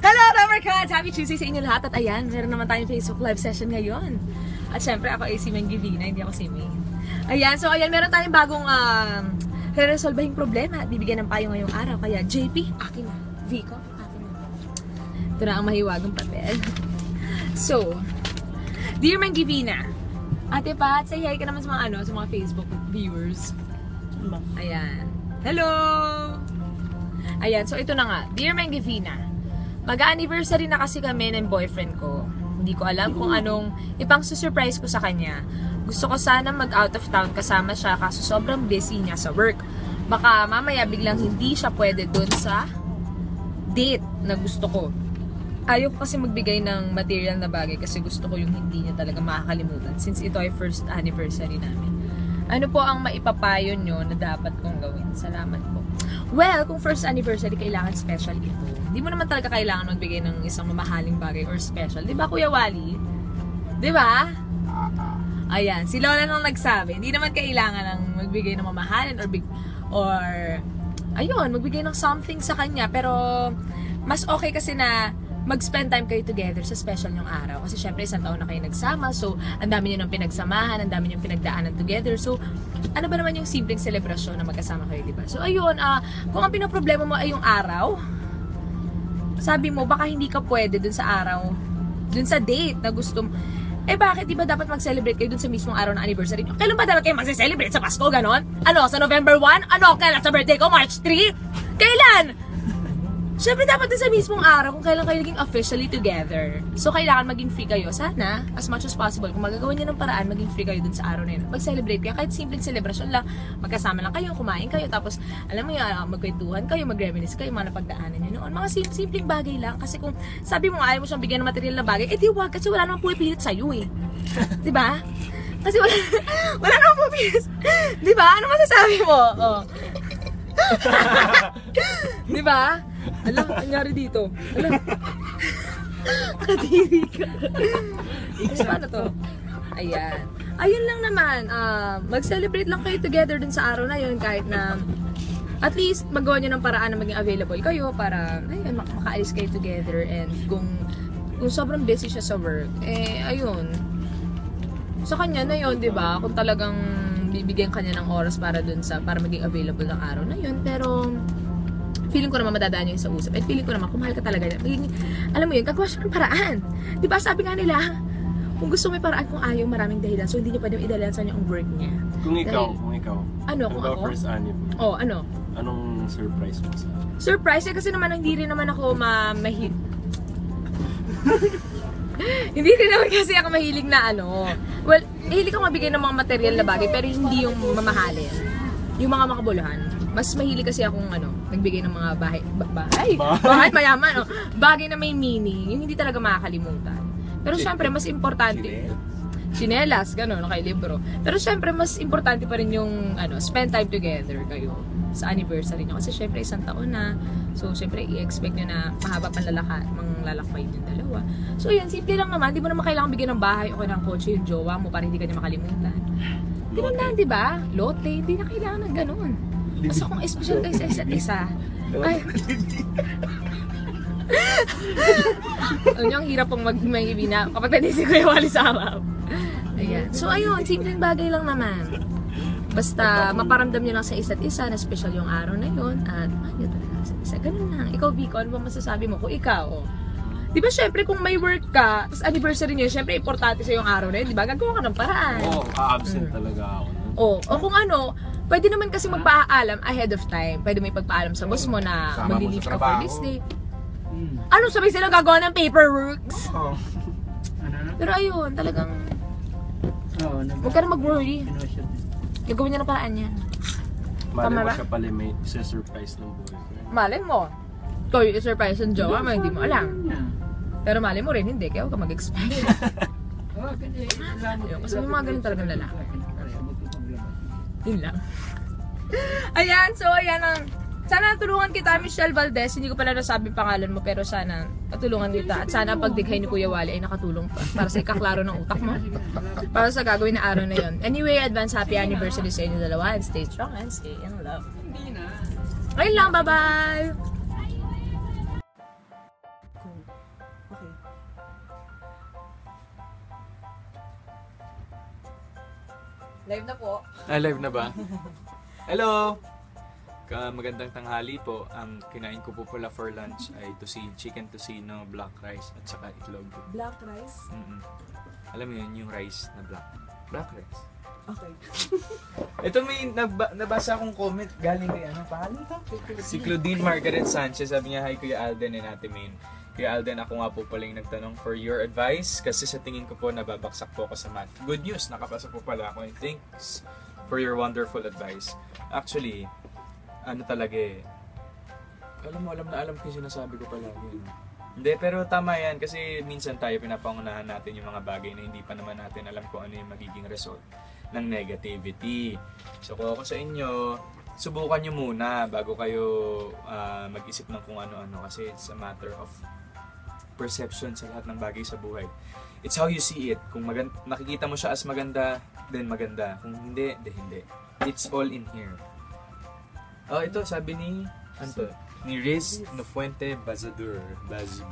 Hello, Rubbercats! Happy Tuesday sa inyo lahat. At ayan, meron naman tayong Facebook live session ngayon. At syempre, ako ay si Meng Givina, hindi ako si Meng. Ayan, so ayan, meron tayong bagong re-resolvahing problema at bibigyan ng payo ngayong araw. Kaya, JP, akin na. Vico, akin na. Ito na ang mahiwagang papel. So, dear Meng Givina, Ate Pat, say hi ka naman sa mga, sa mga Facebook viewers. Ayan. Hello! Ayan, so ito na nga. Dear Meng Givina, mag-anniversary na kasi kami ng boyfriend ko. Hindi ko alam kung anong ipang surprise ko sa kanya. Gusto ko sana mag-out of town kasama siya kaso sobrang busy niya sa work. Baka mamaya biglang hindi siya pwede dun sa date na gusto ko. Ayaw ko kasi magbigay ng material na bagay kasi gusto ko yung hindi niya talaga makakalimutan since ito ay first anniversary namin. Ano po ang maipapayo nyo na dapat kong gawin? Salamat po. Well, kung first anniversary, kailangan special ito. Hindi mo naman talaga kailangan magbigay ng isang mamahaling bagay or special. Di ba, Kuya Wally? Di ba? Ayan, si Lola nang nagsabi, hindi naman kailangan ng magbigay ng mamahalin or ayun, magbigay ng something sa kanya. Pero, mas okay kasi na mag-spend time kayo together sa special yung araw. Kasi syempre, isang taon na kayo nagsama. So, ang dami nyo ng pinagsamahan, ang dami nyo pinagdaanan together. So, ano ba naman yung simpleng selebrasyon na magkasama kayo, diba? So, ayun, kung ang pinoproblema mo ay yung araw, sabi mo, baka hindi ka pwede dun sa araw, dun sa date na gusto mo. Eh, bakit diba dapat mag-celebrate kayo dun sa mismong araw ng anniversary? Kailan ba dapat kayo mag-celebrate sa Pasko, ganon? Ano, sa November 1? Ano, kailan sa birthday ko? March 3? Kailan? Siyempre, dapat din sa mismong araw kung kailan kayo naging officially together. So, kailangan maging free kayo. Sana, as much as possible, kung magagawa niyo ng paraan, maging free kayo dun sa araw na yun. Mag-celebrate kayo, kahit simpleng celebration lang. Magkasama lang kayo, kumain kayo, tapos, alam mo yun, magkwentuhan kayo, mag-reminisce kayo, mga napagdaanan nyo noon. Mga simpleng bagay lang. Kasi kung sabi mo, ayaw mo siyang bigyan ng material na bagay, eh di wag, kasi wala namang pumipilit sa'yo eh. Diba? Kasi wala namang pumipilit. Diba? Ano masasabi mo? Oh. Diba? Alam, nangyari dito. Alam. Kadiri ka. Paano to? Ayan. Ayun lang naman. Mag-celebrate lang kayo together dun sa araw na yun. Kahit na at least magawa nyo ng paraan na maging available kayo para ayun, makaalis kayo together. And kung sobrang busy siya sa work, eh ayun. Sa kanya na yun, diba? Kung talagang bibigyan kanya ng oras para dun sa para maging available ng araw na yun. Pero feeling ko naman madadaan yun sa usap. At feeling ko naman, kung mahal ka talaga, alam mo yun, gagawa siya ng paraan. Diba sabi nga nila, kung gusto may paraan, kung ayaw maraming dahilan, so hindi niya pwedeng idahilan sa niya ang work niya. Kung ikaw. Ano, kung ako? First anniversary. Oh, ano? Anong surprise mo sa akin? Surprise? Eh, kasi naman, hindi rin naman ako hindi rin naman kasi ako mahilig na well, mahilig ako mabigay ng mga material na bagay, pero hindi yung mamahalin. Yung mga makabuluhan. Mas mahilig kasi akong nagbigay ng mga bahay mayaman, bagay na may meaning, yung hindi talaga makakalimutan. Pero syempre, mas importante, chinelas, gano'n, kay libro. Pero syempre, mas importante pa rin yung, spend time together kayo sa anniversary nyo. Kasi syempre, isang taon na. So, syempre, i-expect nyo na mahaba pang lalakbay yung dalawa. So, yun, simple lang naman. Di mo naman kailangan bigyan ng bahay o ng kotse yung jowa mo para hindi ka niya makalimutan. Ganun lang, di ba? Lote, hindi na kailangan ng ganun. Basta kung espesyal kayo sa isa't isa. Ay. Ang hirap pong mag-ibina kapag pwede si Kuya Wally sa harap. Ayan. So ayun, simpleng bagay lang naman. Basta maparamdam nyo lang sa isa't isa na special yung araw na yun. At ayun talaga sa isa. Ganun lang. Ikaw, Vico, ano ba masasabi mo? Kung ikaw, di ba syempre kung may work ka, tapos anniversary niyo, syempre importante sa yung araw na yun, di ba? Gagawa ka ng paraan. Oo, absent talaga ako. O kung pwede naman kasi magpaalam ahead of time. Pwede may pagpaalam sa boss mo na mag-leave ka for this day. Ano sabay sila gagawa ng paperworks? Pero ayun, talagang huwag ka na mag-worry. Gagawin niya ng paraan yan. Malay mo siya pala may isa-surprise ng boyfriend. Malay mo. Ikaw yung i-surprise ng jowa mo, hindi mo alam. Pero malay mo rin, hindi. Kaya huwag ka mag-expect. Kasi may mga ganun talagang lalaki. Yun lang. Ayan, so ayan ang sana tulungan kita, Michelle Valdez. Hindi ko pala nasabi pangalan mo, pero sana patulungan kita. At sana pagdighay ni Kuya Wally ay nakatulong pa para sa ikaklaro ng utak mo. Para sa gagawin na araw na yun. Anyway, advance happy anniversary sa inyo dalawa. And stay strong and stay in love. Ayun lang, bye-bye! Kung Live na po. Live na ba? Hello! Magandang tanghali po. Ang kinain ko po pala for lunch ay chicken tocino, black rice, at saka itlog. Black rice? Alam mo yun, yung rice na black rice. Okay. Ito may nabasa akong comment galing kay pangalan ito? Si Claudine Margaret Sanchez. Sabi niya, hi Kuya Alden and Ate Maine. Kuya Alden, ako nga po pala yung nagtanong for your advice kasi sa tingin ko po nababaksak po ako sa math. Good news, nakapasa po pala ako. And thanks for your wonderful advice. Actually, talaga alam na alam ko yung sinasabi ko palagi. Hindi, pero tama yan kasi minsan tayo pinapangunahan natin yung mga bagay na hindi pa naman natin alam kung ano yung magiging result ng negativity. So kung ako sa inyo, subukan nyo muna bago kayo mag-isip ng kung ano-ano kasi it's a matter of perception sa lahat ng bagay sa buhay. It's how you see it. Kung nakikita mo siya as maganda, then maganda. Kung hindi, then hindi. It's all in here. Ito sabi ni Riz Nofuente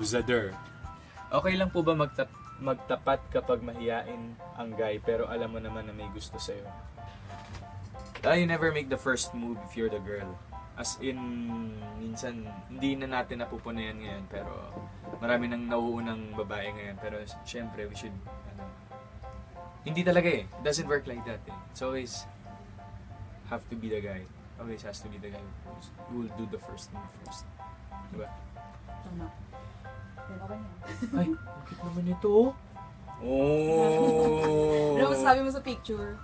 Buzador. Okay lang po ba magtapat kapag mahiyain ang guy pero alam mo naman na may gusto sa'yo? You never make the first move if you're the girl. As in, minsan, hindi na natin napupunayan ngayon pero marami nang nauunang babae ngayon. Pero syempre, we should, hindi talaga It doesn't work like that It's always have to be the guy. Always has to be the guy who will do the first move first. Diba? Tama. Ay, bakit naman ito? Oh! Ano sabi mo sa picture?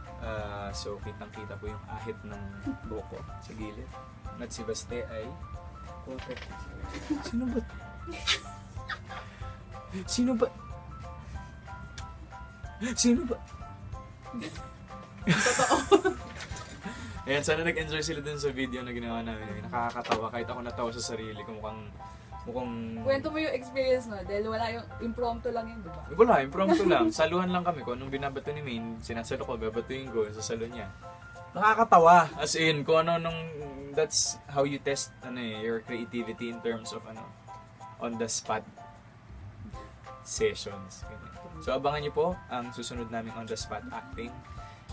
So, kitang-kita po yung ahit ng buko sa gilid. At si Baste ay... Sino ba? Sino ba? Sino ba? Totoo. Ayan, sana nag-enjoy sila dun sa video na ginawa namin. Nakakatawa kahit ako natawa sa sarili ko. Mukhang... Kwento mo yung experience no? Dahil wala yung impromptu lang yun, diba? Wala, impromptu lang. Saluhan lang kami. Kung anong binabato ni Maine, sinasalo ko, babatuin ko sa salon niya. Nakakatawa. As in, kung that's how you test your creativity in terms of on the spot sessions. So abangan niyo po ang susunod naming on the spot acting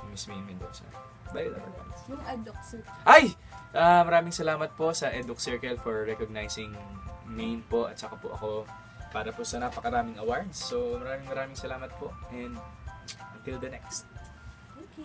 ni Miss Maine Mendoza. Bye, yung Eduk Circle. Ay! Maraming salamat po sa Eduk Circle for recognizing Maine po at saka po ako para po sa napakaraming awards. So maraming salamat po and until the next. Okay.